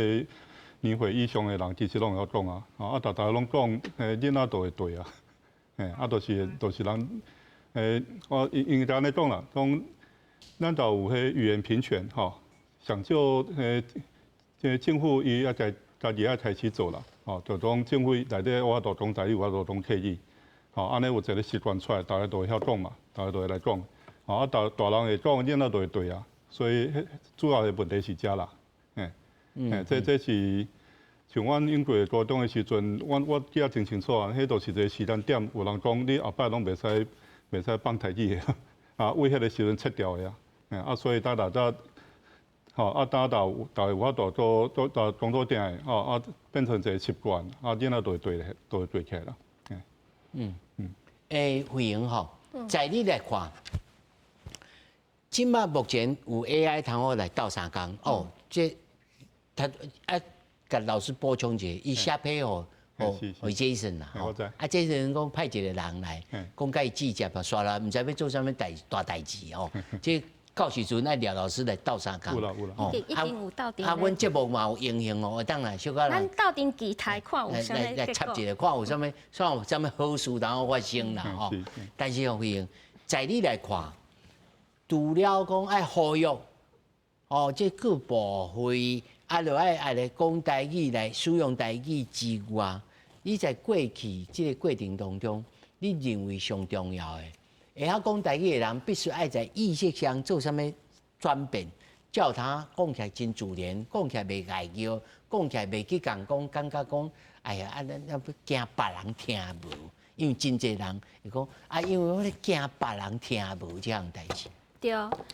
年歲以上的人，其實攏會曉講啊，啊大家攏講，囡仔都會對啊，啊就是人，我因為安尼講啦，講咱就有迄語言平權吼，上少即政府伊也家己也開始做啦，吼，就講政府內底我都講台語，我都講客語，吼，安尼有一個習慣出來，大家都會曉講嘛，大家都會來講，吼，啊大人會講，囡仔都會對啊，所以主要的問題是遮啦，這是像阮英國高中的時陣，我記得真清楚啊，迄都是一個時間點，有人講你後擺攏袂使放台語的，啊，為迄個時陣切掉的啊，啊，所以大家。吼，啊，大家有法度做工作定的，吼，啊，變成一個習慣，啊，囡仔都會對起來啦。慧瑩吼，在你來看，即馬目前有 AI 通好來鬥相共，哦，這他甲老師補充一下，伊寫批互 Jason 啦，吼，啊 Jason 講派一個人來，講甲伊記者吧，刷啦，毋知要做啥物大代誌吼，這。到時陣愛廖老師來鬥相共，有啦，一定有鬥陣。啊，阮節目嘛有應用哦，當然小可咱鬥陣期待看有啥物來插一個，看有啥物好事然後發生啦吼。但是慧瑩，在你來看，除了講愛呼籲，哦，這各部會就愛來講台語來使用台語之外，你在過去這個過程當中，你認為上重要的？會曉講台語的人，必須愛在意識上做啥物轉變，叫他講起來真自然，講起來袂礙叫，講起來袂去講感覺講，哎呀，啊，咱要驚別人聽無，因為真濟人會講，啊，因為我咧驚別人聽無這樣代志。對，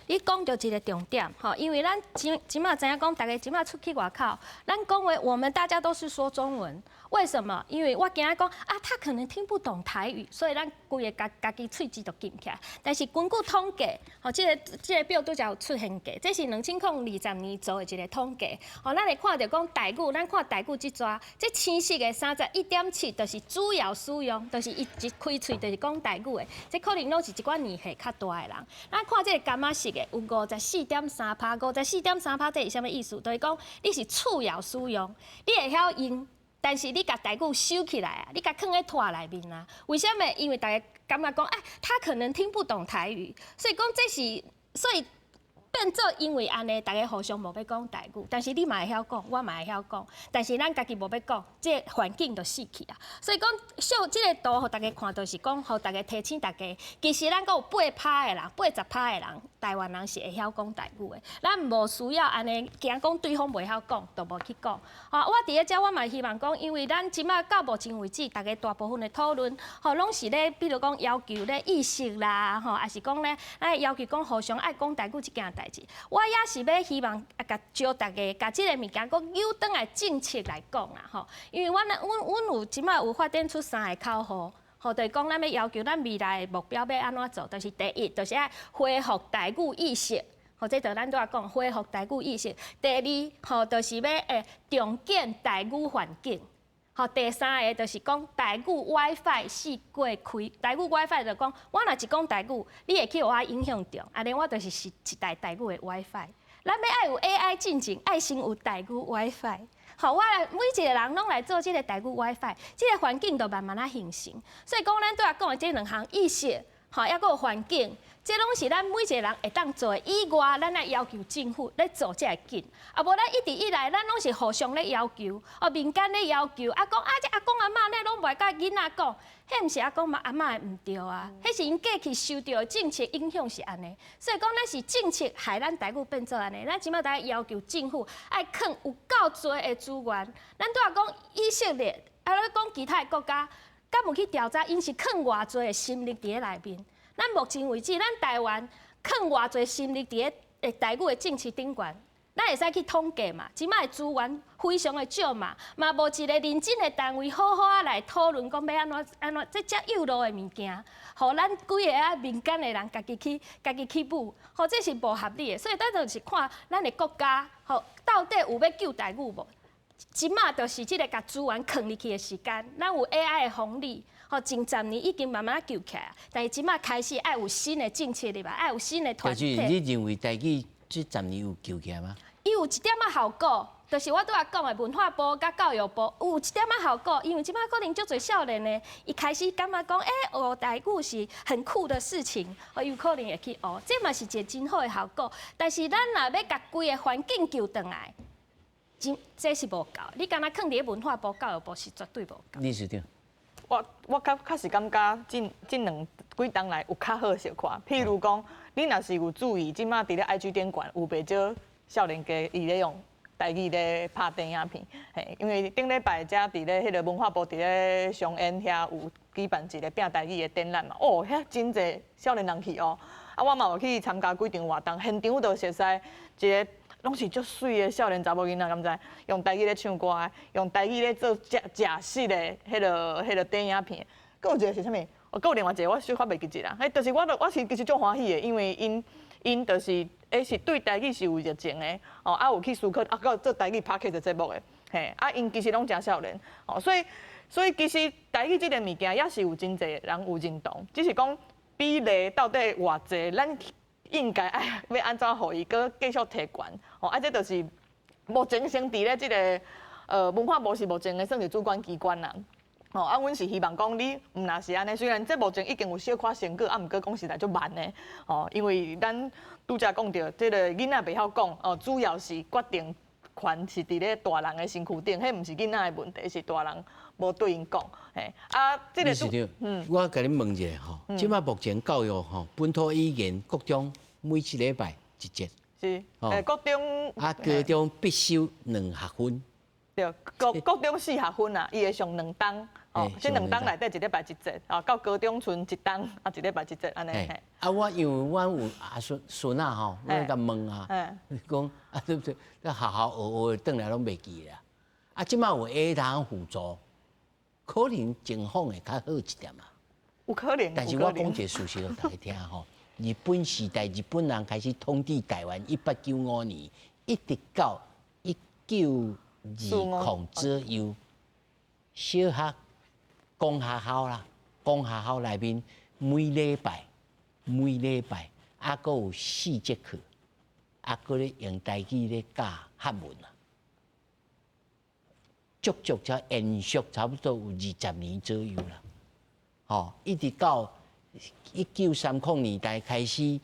你講到一個重點，吼，因為咱即馬知影講，大家即馬出去外口，咱講話，我們大家都是說中文。為什麼？因為我驚講啊，他可能聽不懂台語，所以咱規個家己喙舌都緊起來。但是根據統計，吼，這個表拄則有出現過，這是2020年做的一個統計。吼，咱會看到講台語，咱看台語這紙，這青色的31.7，就是主要使用，就是一開喙就是講台語的。這可能攏是一寡年歲較大的人。咱看這個柑仔色的有54.3%，54.3%這是啥物意思？就是講你是次要使用，你會曉用。但是你把台語收起來啊，你把放在拖內面啊？為什麼？因為大家感覺講，哎，他可能聽不懂台語，所以講這是，所以變做因為安尼，大家互相無要講台語，但是你嘛會曉講，我嘛會曉講，但是咱家己無要講，這個環境就死去啊。所以講，秀這個圖，互大家看，就是講，互大家提醒大家，其實咱有8%的人，80%的人，台灣人是會曉講台語的，咱無需要安尼驚講對方袂曉講，就無去講。啊，我佇咧遮，我嘛希望講，因為咱即馬到目前為止，大家大部分的討論，吼，攏是咧，比如講要求咧意識啦，吼，還是講咧，要求講互相愛講台語這件代志。我也是要希望甲招大家，甲即個物件擱扭轉來政策來講啦，吼，因為阮有即馬有發展出3個口號。吼，就是講咱要求咱未來的目標要安怎做，就是第一，就是愛恢復台語意識，或者就咱都要講恢復台語意識。第二，吼，就是要重建台語環境。吼，第三個就是講台語 WiFi 四過開，台語 WiFi 就講我若是講台語，你會去互我影響着，安尼我就是一台台語的 WiFi。咱要愛有 AI 進前，愛先有台語 WiFi。好，我每一個人攏來做這個台語 WiFi，這個環境就慢慢啊形成。所以講，咱拄仔講的這兩項意識，吼，抑個有環境，這攏是咱每一個人會當做的。以外，咱來要求政府來做這個緊，啊無咱一直以來，咱攏是互相咧要求，哦民間咧要求，啊講啊這阿公阿嬤咧攏袂甲囡仔講，迄毋是阿公阿嬤的毋對啊，迄是因過去受到的政策影響是安尼。所以講，咱是政策害咱台語變做安尼。咱即馬大家要求政府愛囥有夠多的資源。咱拄仔講以色列，啊，咧講其他的國家，敢有去調查因是囥偌濟的心力佇咧內面？咱目前為止，咱台灣囥偌濟心力佇咧台語的政策頂懸。咱會使去統計嘛，即擺資源非常的少嘛，嘛無一個認真的單位好好啊來討論講要安怎，這遮幼路的物件，互咱幾個啊民間的人家己去補，或者是無合理的，所以咱就是看咱的國家，吼到底有要救台語無？即擺就是即個甲資源囥入去的時間，咱有 AI 的紅利，吼前10年已經慢慢救起來，但是即擺開始愛有新的政策入來，愛有新的團體。但是你認為台語這10年有救起來嗎？伊有一點仔效果，就是我拄仔講的文化部甲教育部有一點仔效果，因為即擺可能足儕少年呢，伊開始感覺講，學台語是很酷的事情，有可能會去學，這嘛是一個真好的效果。但是咱若要甲規個環境救轉來，這是無夠。你敢若囥佇文化部、教育部是絕對無夠。理事長，我較實感覺近幾冬來有較好小看，譬如講，你若是有注意，即馬佇咧 IG 頂懸有袂少少年家伊咧用台語咧拍電影片，嘿，因為頂禮拜遮佇咧迄個文化部佇咧松園遐有舉辦一個拼台語的展覽嘛，哦，遐真濟少年人去哦，啊，我嘛有去參加幾場活動，現場就熟悉一個攏是足水的少年查某囡仔，敢知？用台語咧唱歌的，用台語咧做假戲的迄個電影片，佫有一個是啥物？佫有另外一個我小可袂記得啦，迄就是我是其實足歡喜的，因為因就是是對台語是有熱情的，哦，啊有去思考，啊，有做台語 podcast 節目的，嘿，啊因其實攏真少年，哦，所以其實台語這個物件也是有真濟人有認同，只是講比例到底偌濟，咱應該要安怎互伊擱繼續提懸，哦，啊這就是目前先佇咧這個文化部是目前的算是主管機關啦。哦，啊，阮是希望講你毋若是安尼，雖然這目前已經有小可成果，啊，毋過講實在足慢的，哦，因為咱拄則講到，這個囡仔袂曉講，哦，主要是決定權是佇咧大人的身軀頂，迄毋是囡仔的問題，是大人無對因講，嘿，啊，這個理事長，我甲你問一下吼，即馬目前教育吼，本土語言國中每一禮拜一節，是，國中，啊，高中必修2學分。對，國中4學分啊，伊會上2檔，哦，這2檔內底一禮拜一節，啊，到高中剩1檔，啊，一禮拜一節安尼。啊，我因為我有孫仔吼，我甲問啊，講啊，對不對？學校學轉來攏袂記啦。啊，即馬有 A 堂輔助，可能情況會較好一點啊。有可能。但是我講一個事實，大家聽吼，日本時代日本人開始統治台灣，1895年一直到1920左右，小學、公學校啦，公學校內面每禮拜，啊，閣有4節課，啊，閣咧用台語咧教漢文啊，足才延續差不多有20年左右啦，吼，一直到1930年代開始。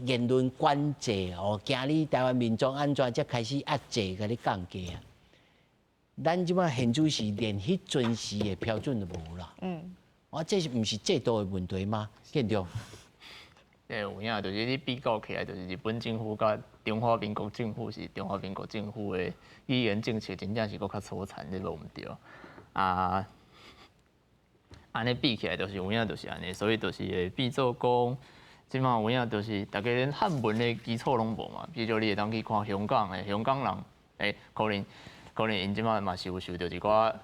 言論管制哦，驚你台灣民眾安怎才開始壓制，甲你降價啊！咱即馬現在是連迄陣時的標準都無啦。我這是毋是制度的問題嗎？建中。有影，就是你比較起來，就是日本政府甲中華民國政府是中華民國政府的語言政策，真正是佫較粗殘，這個毋對。啊，安尼比起來，就是有影，就是安尼，所以就是會變做講。即馬有影就是大家連漢文的基礎攏無嘛，比如說你會當去看香港的香港人，可能因即馬嘛是有受到一寡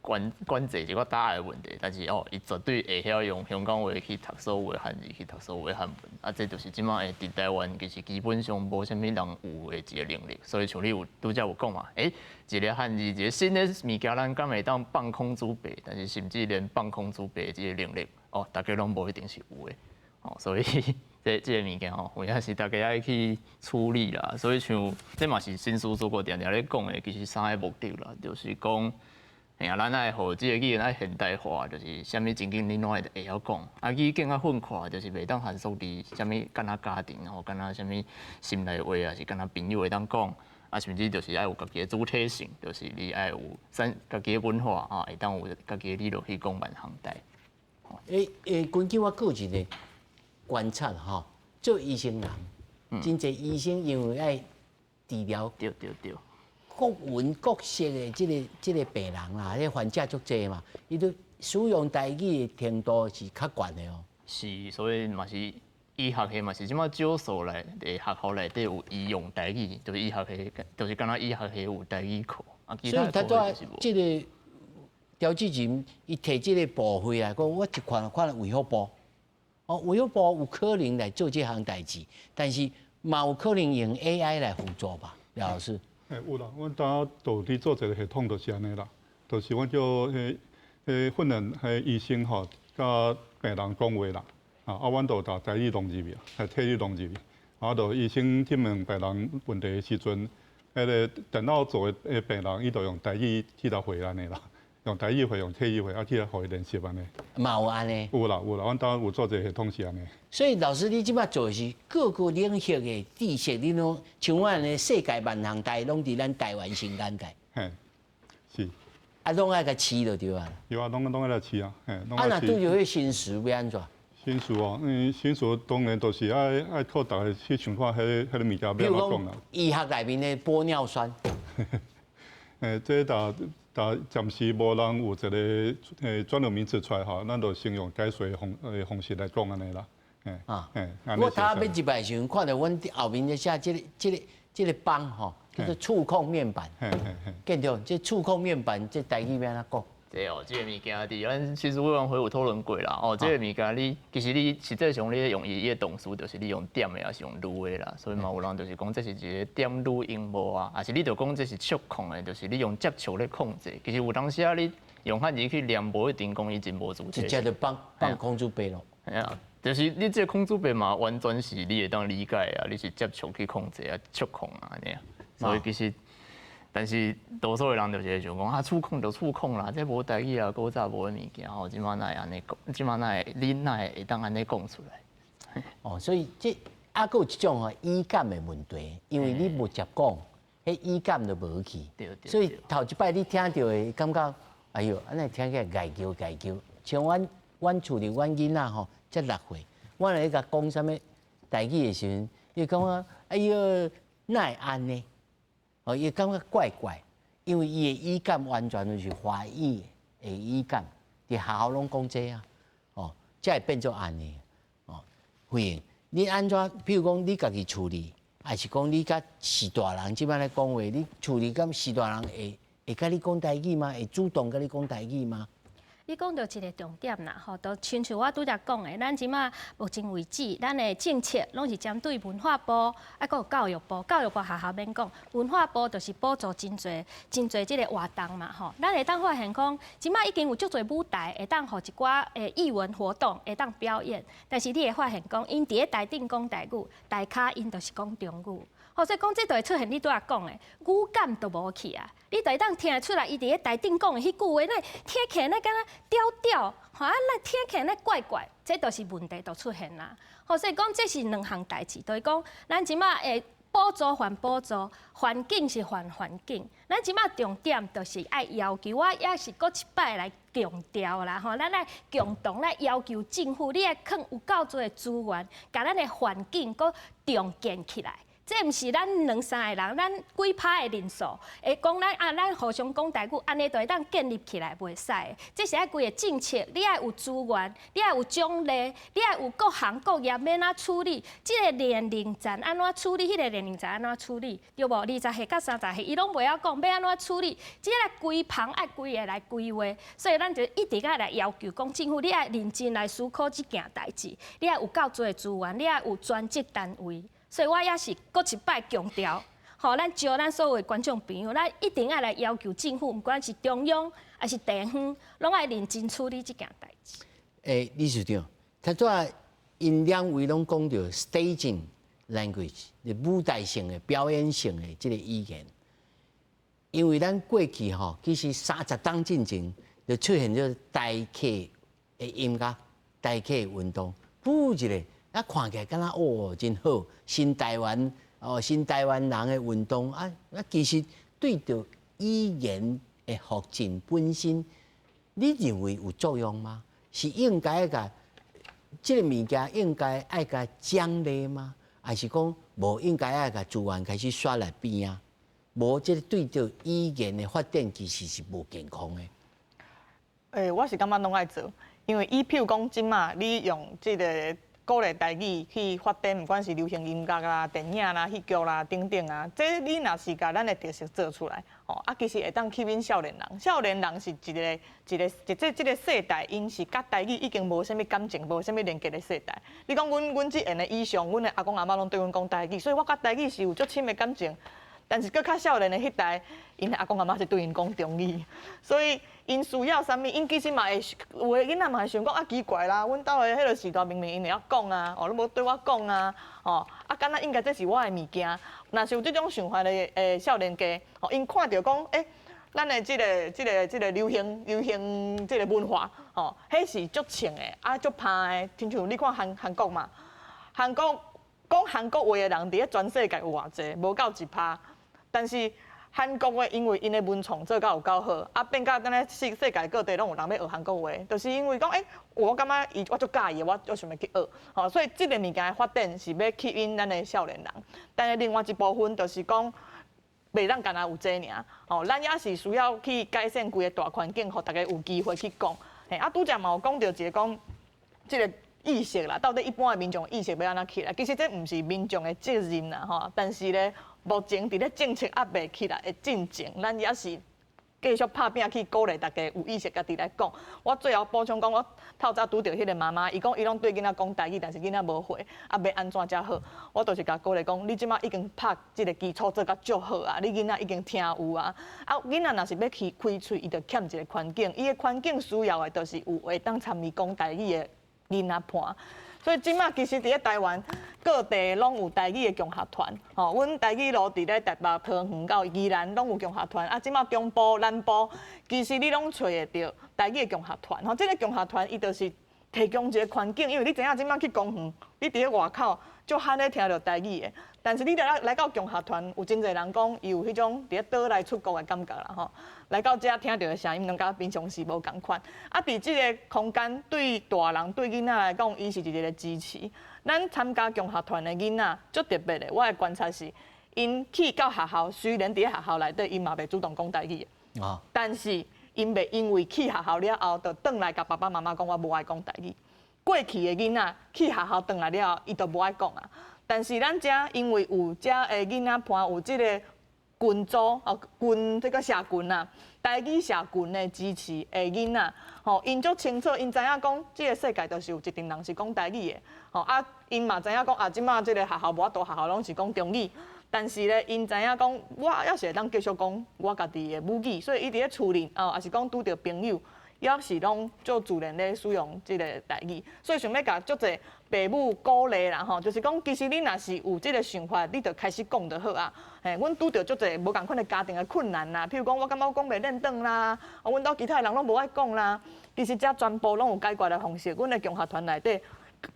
管制、一寡打壓的問題，但是伊絕對會曉用香港話去讀所有的漢字，去讀所有的漢文，啊，這就是即馬佇台灣其實基本上無啥物人有的一個能力，所以像你拄則有講嘛，一個漢字一個新的物件，咱敢會當放空自白，但是甚至連放空自白的這個能力，大家攏無一定是有的。所以這個物件吼，有影是大家愛去處理啦。所以像這嘛是新書做過常常咧講的，其實3個目的啦，就是講，咱愛互這個語言愛現代化，就是啥物情景你攏會曉講。啊，語境啊混跨，就是袂當限縮佇啥物，敢若家庭吼，敢若啥物心內話，也是敢若朋友會當講。啊，甚至就是愛有家己的主體性，就是你愛有家己的文化啊，會當有家己的理論去講萬項代。根據我個人的觀察吼，做醫生人，真濟醫生因為愛治療，對。各文各色的這個病人啦，迄患者足濟嘛，伊都使用台語的程度是較懸的哦。是，所以嘛是醫學系嘛是即馬少數來誒學校內底有醫用台語，就是醫學系，就是敢若醫學系有台語課。啊，其他科就是無。即個調劑人伊摕即個部會來講，我一看衛福部，衛福部有可能來做這項代志，但是嘛有可能用 AI 來輔助吧，廖老師。有啦，阮當到底做一個系統就是安尼啦，就是阮叫訓練醫生吼，甲病人講話啦，阮就台語弄入去，體語弄入去，就醫生去問病人問題的時陣，個電腦做的病人，伊就用台語去來回安尼啦，用台語回，用體語回，去來互伊練習安尼。嘛有安尼？有啦，阮當有做一個系統是安尼。所以老師，你即擺做的是各個領域的知識，你攏像我安尼世界萬項代，攏佇咱台灣先眼界。嘿，是。啊，攏愛甲試就對啊。有啊，攏愛來試啊，嘿。啊，若拄着迄新詞要安怎？新詞哦，新詞當然就是愛靠大家去想看迄個物件要安怎講啦。醫學內面的玻尿酸。這暫時無人有一個專有名詞出來吼，咱就先用解說的方式來講安尼啦。我頭要入來時陣，看到阮後面咧寫這個幫吼，叫做觸控面板。見到這觸控面板，這台語要安怎講？對哦，這個物件佇咱其實委員會有討論過啦。這個物件其實你實際上你用伊個動詞，就是你用點的，還是用擼的啦。所以嘛，有人就是講這是一個點擼音幕啊，還是你就講這是觸控的，就是你用接觸來控制。其實有當時啊，你用漢字去念，無一定講伊真無主體。直接就放空主背咯。就是你這個空主背嘛，完全是你會當理解啊，你是接觸去控制啊，觸控啊安尼啊。所以其實，但是多數的人就是會想講，觸控就觸控啦，這無台語啊，古早無的物件吼，即馬哪會安尼講？即馬哪會你哪會當安尼講出來？所以這還有一種語感的問題，因為你無接講，迄語感就無去。所以頭一擺你聽到的感覺，哎呦，安尼聽起來礙叫。像阮厝裡阮囡仔吼。才6歲，我來甲講啥物台語的時陣，伊講啊，哎呦，哪會安尼？哦，伊感覺怪怪，因為伊的語感完全就是華語的語感，佇學校攏講這啊，哦，才會變做安尼。哦，慧瑩，你安怎？譬如講你家己處理，還是講你甲是大人即擺來講話，你處理甲是大人會甲你講台語嗎？會主動甲你講台語嗎？你講到一個重點啦，吼，都親像我拄則講的，咱即馬目前為止，咱的政策攏是針對文化部，啊，閣有教育部。教育部學校免講，文化部就是補助真濟即個活動嘛，吼。咱會當發現講，即馬已經有足濟舞台會當互一寡藝文活動會當表演，但是你會發現講，因佇個台頂講台語，台骹因就是講中語。好，所以講這就會出現你拄仔講的語感都無去啊！你就會當聽得出來，伊佇個台頂講的迄句話，那聽起來那敢若調，吼，那聽起來那怪怪，這都是問題就出現啦。好，所以講這是兩項代誌，就是講咱即馬會補助還補助，環境是還環境。咱即馬重點就是愛要求，我也是閣一擺來強調啦，吼，咱來共同來要求政府，你愛囥有夠多的資源，甲咱的環境閣重建起來。這毋是咱2、3個人，咱幾趴的人數，會講咱互相講台語，安尼就會當建立起來袂使。這是愛規個政策，你愛有資源，你愛有獎勵，你愛有各行各業要安怎處理？這個年齡層安怎處理？迄個年齡層安怎處理？對無？20歲到30歲，伊攏袂曉講要安怎處理？這個規棚愛規個來規劃，所以咱就一定愛來要求講政府，你愛認真來思考這件代誌，你愛有夠多的資源，你愛有專職單位。所以我也是閣一擺強調，吼，咱招咱所有的觀眾朋友，咱一定要來要求政府，不管是中央還是地方，攏愛認真處理這件代誌。理事長，他說因兩位攏講到 staging language， 舞台性的、表演性的這個語言，因為咱過去吼，其實30當進前就出現咗台客的音樂、台客的運動，不一個。看起來敢若真好，新台灣新台灣人的運動啊，其實對着語言的發展本身，你認為有作用嗎？是應該個這個物件應該愛個獎勵嗎？還是講無應該愛個資源開始刷來邊啊？無這個對着語言的發展其實是無健康的。我是感覺攏愛做，因為譬如講，即馬你用這個鼓勵台語去發展，不管是流行音樂啦、電影啦、戲劇啦等等啊，這你若是甲咱的特色做出來，其實會當吸引少年人。少年人是這個世代，因是甲台語已經無啥物感情、無啥物連結的世代。你講阮這樣的以上，阮的阿公阿媽攏對阮講台語，所以我甲台語是有足深的感情。但是佫較少年的迄代，因阿公阿媽是對因講中語，所以因需要啥物，因其實嘛會有的囡仔嘛會想講奇怪啦，阮兜的迄個時代明明因會曉講啊，你無對我講啊，敢若應該這是我的物件。若是有這種想法的少年家，因看到講咱的這個流行這個文化，迄是足穿的，足怕的。親像你看韓國嘛，韓國講韓國話的人佇咧全世界有偌濟，無夠1%。但是韓國話因為因的文創做甲有夠好，變甲咱咧世界各地攏有人要學韓國話，就是因為講我感覺我足介意，我想要去學，所以這個物件的發展是要吸引咱的少年人。但是另外一部分就是講，袂當干那有這爾，咱也是需要去改善規個大環境，互大家有機會去講。拄則嘛有講到一個講，這個意識啦，到底一般的民眾意識要安怎起來？其實這毋是民眾的責任啦，但是咧。目前佇咧政策還未起來的進程，咱也是繼續拍拼去鼓勵大家有意識家己來講。我最後補充講，我透早拄到迄個媽媽，伊講伊攏對囡仔講台語，但是囡仔無會，要安怎才好？我就是甲鼓勵講，你即馬已經拍即個基礎做甲足好啊，你囡仔已經聽有啊。囡仔若是要去開喙，伊就欠一個環境，伊的環境需要的，就是有會當參與講台語的囡仔伴。所以即馬其實佇咧台灣各地攏有台語的共學團，阮台語路佇咧台北、桃園到宜蘭攏有共學團。即馬中部、南部，其實你攏找會到台語的共學團。這個共學團伊就是提供一個環境，因為你知影即馬去公園，你佇咧外口就罕咧聽到台語的。但是你來到共學團，有真濟人講伊有迄種佇咧倒來出國的感覺啦，來到遮聽到的聲音，攏甲平常時無共款。佇這個空間，對大人、對囡仔來講，伊是一個支持。咱參加共學團的囡仔，足特別的。我的觀察是，因去到學校，雖然佇咧學校內底，因嘛袂主動講台語的，但是因袂因為去學校了後，就轉來甲爸爸媽媽講我無愛講台語。過去的囡仔去學校轉來了後，伊就無愛講啊。但是咱遮因為有遮的囡仔伴有這個群組群這個社群啊，台語社群的支持的囡仔，因足清楚，因知影講，這個世界就是有一群人是講台語的，因嘛知影講即馬這個學校無法度，學校攏是講中語，但是咧，因知影講，我要是會當繼續講我家己的母語，所以伊佇咧厝裡也是講拄着朋友。也是攏做自然咧使用這個台語，所以想要甲足儕父母鼓勵啦吼，就是講其實你若是有這個想法，你就開始講就好啊。阮拄着足儕無共款的家庭的困難啦，譬如講我感覺我講袂認得啦，阮兜其他人攏無愛講啦，其實遮全部攏有解決的方式。阮的共學團內底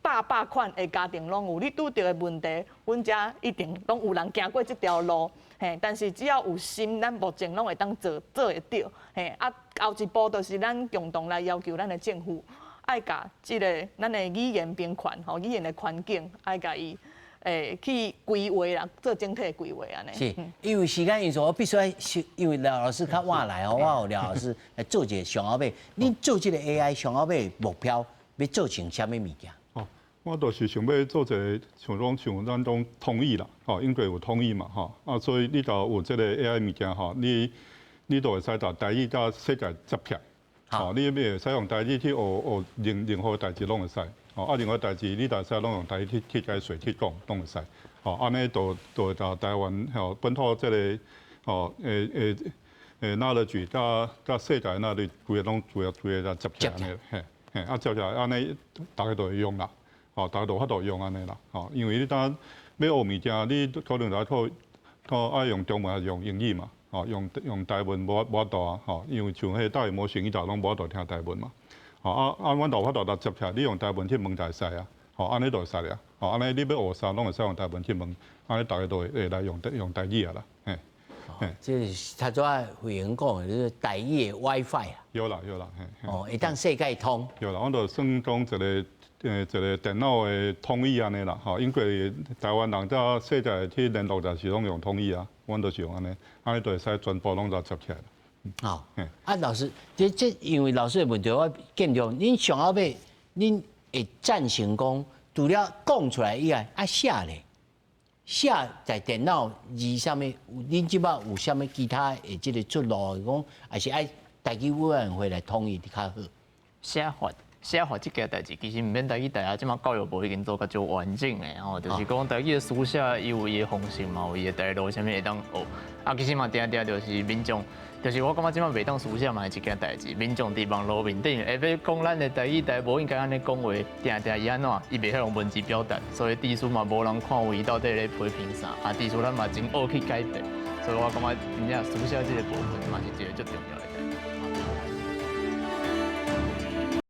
百款的家庭攏有，你拄着的問題，阮遮一定攏有人行過這條路。但是只要有心，咱目前攏會當做會到。後一步就是咱共同來要求咱的政府，愛甲這個咱的語言平權，語言的環境，愛甲伊去規劃啦，做整體的規劃安尼。是，因為時間因素，我必須要，因為廖老師較晚來哦，我有廖老師來做一個上後尾，恁做這個 AI 上後尾目標要做成啥物物件？我就是想要做一個像咱種統一啦，應該有統一嘛，所以你就有這個 AI 物件，你就會使到台語甲世界接洽，你要使用台語去學任何代誌攏會使，任何代誌你就使攏用台語去解說去講攏會使，安尼就會到台灣本土這個knowledge甲世界knowledge規個攏主要接洽安尼，接洽安尼大家都會用啦。大家都法度用安尼啦，因為你當要學物件，你可能就愛用中文還是用英語嘛，用台文無法度啊，因為像迄大語模型伊就攏無法度聽台文嘛，阮就法度來接洽，你用台文去問就會使啊，吼，安尼就會使了，吼，安尼你要學啥，攏會使用台灣去問，安尼大家都會來用台語啊啦，嘿。這是他昨會員講的，就是台語的 WiFi 啊。有啦，哦，會當世界通。有啦，我就算講一個電腦的通語安尼啦，吼，因為台灣人在世界去聯絡就是攏用通語啊，阮就是用安尼，安尼就會使全部攏就接起來。好，老師，這因為老師的問題，我見到恁上後尾，恁會贊成講，除了講出來以外，寫咧。寫在電腦字上面，恁即擺有啥物其他的即個出路？講還是愛台語委員會來統一較好。寫法即件代志，其實毋免台語台啊，即擺教育部已經做甲足完整的吼，就是講台語的書寫伊有伊的方式嘛，有伊的台路，啥物會當學。啊，其實嘛定定就是民眾，就是我感覺即擺袂當書寫嘛，一件代志。民眾佇網絡面頂，下要講咱的台語台無應該安尼講話，定伊安怎，伊袂曉用文字表達，所以字數嘛無人看有伊到底咧批評啥，啊字數咱嘛真學去改變，所以我感覺真正書寫即個部分嘛是一個最重要的。